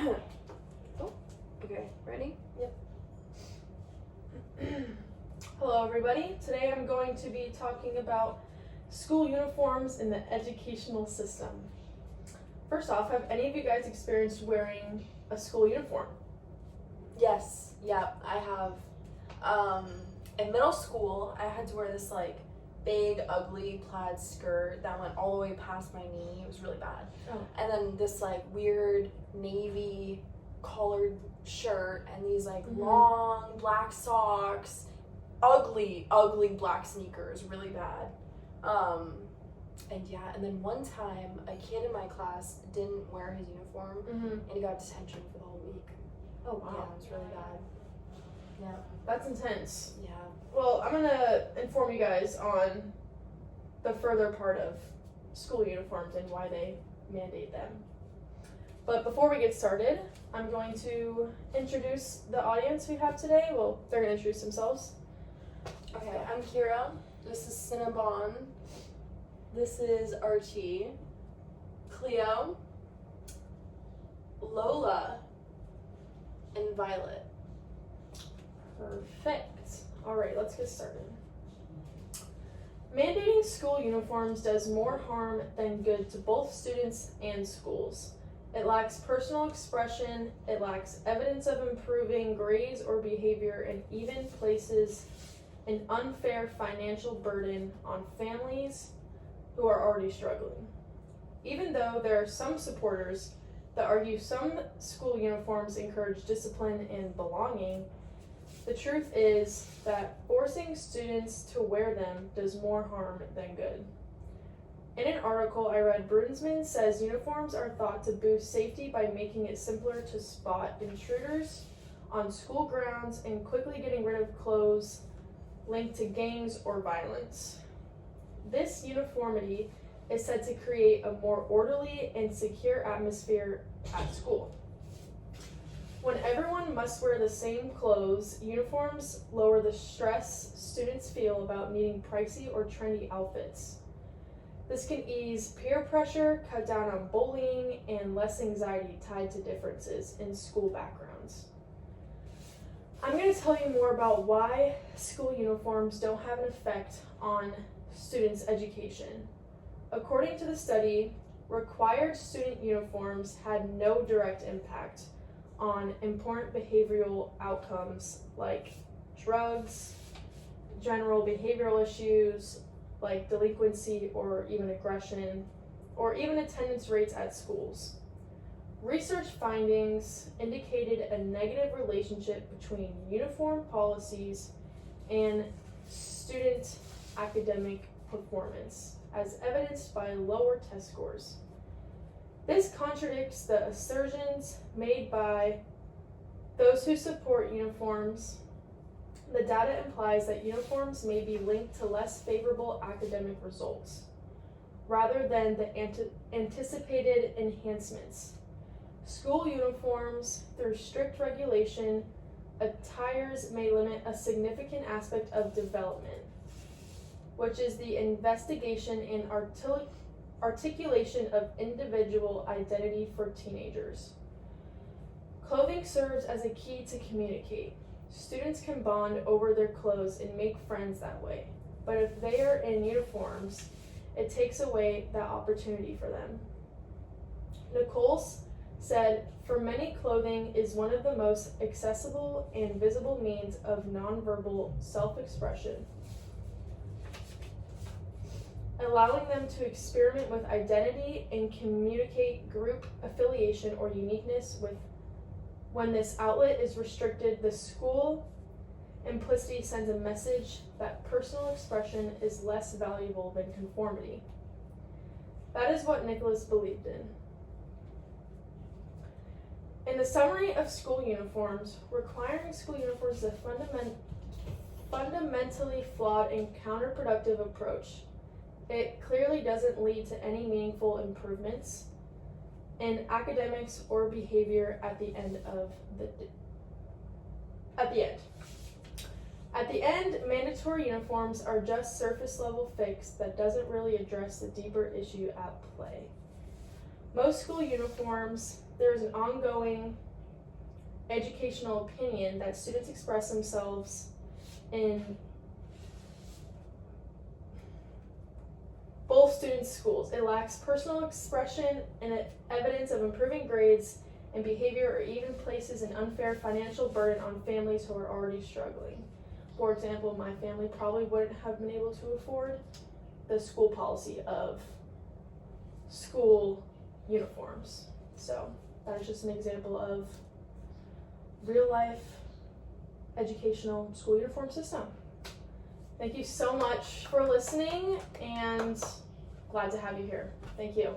Oh, okay, ready? Yep. Hello everybody. Today I'm going to be talking about school uniforms in the educational system. First off, have any of you guys experienced wearing a school uniform? Yes, yep, I have. In middle school, I had to wear this like big, ugly plaid skirt that went all the way past my knee. It was really bad. Oh. And then this like weird navy collared shirt and these like long black socks, ugly black sneakers, really bad. And then one time a kid in my class didn't wear his uniform and he got detention for the whole week. Oh wow. Yeah, it was really bad. Yeah. That's intense. Yeah. Well, I'm gonna inform you guys on the further part of school uniforms and why they mandate them. But before we get started, I'm going to introduce the audience we have today. Well, they're gonna introduce themselves. Okay, I'm Kira. This is Cinnabon. This is Archie. Cleo. Lola. And Violet. Perfect. All right, let's get started. Mandating school uniforms does more harm than good to both students and schools. It lacks personal expression, it lacks evidence of improving grades or behavior, and even places an unfair financial burden on families who are already struggling. Even though there are some supporters that argue some school uniforms encourage discipline and belonging, the truth is that forcing students to wear them does more harm than good. In an article I read, Brunsman says uniforms are thought to boost safety by making it simpler to spot intruders on school grounds and quickly getting rid of clothes linked to gangs or violence. This uniformity is said to create a more orderly and secure atmosphere at school. When everyone must wear the same clothes, uniforms lower the stress students feel about needing pricey or trendy outfits. This can ease peer pressure, cut down on bullying, and less anxiety tied to differences in school backgrounds. I'm going to tell you more about why school uniforms don't have an effect on students' education. According to the study, required student uniforms had no direct impact on important behavioral outcomes like drugs, general behavioral issues like delinquency or even aggression, or even attendance rates at schools. Research findings indicated a negative relationship between uniform policies and student academic performance, as evidenced by lower test scores. This contradicts the assertions made by those who support uniforms. The data implies that uniforms may be linked to less favorable academic results, rather than the anticipated enhancements. School uniforms, through strict regulation, attires may limit a significant aspect of development, which is the investigation and articulation of individual identity for teenagers. Clothing serves as a key to communicate. Students can bond over their clothes and make friends that way, but if they are in uniforms, it takes away that opportunity for them. Nichols said, "For many, clothing is one of the most accessible and visible means of nonverbal self-expression, allowing them to experiment with identity and communicate group affiliation or uniqueness with. When this outlet is restricted, the school implicitly sends a message that personal expression is less valuable than conformity." That is what Nicholas believed in. In the summary of school uniforms, requiring school uniforms is a fundamentally flawed and counterproductive approach. It clearly doesn't lead to any meaningful improvements in academics or behavior at the end. At the end, mandatory uniforms are just surface level fix that doesn't really address the deeper issue at play. Most school uniforms, there is an ongoing educational opinion that students express themselves in both students' schools. It lacks personal expression and evidence of improving grades and behavior, or even places an unfair financial burden on families who are already struggling. For example, my family probably wouldn't have been able to afford the school policy of school uniforms. So that is just an example of real life educational school uniform system. Thank you so much for listening, and glad to have you here. Thank you.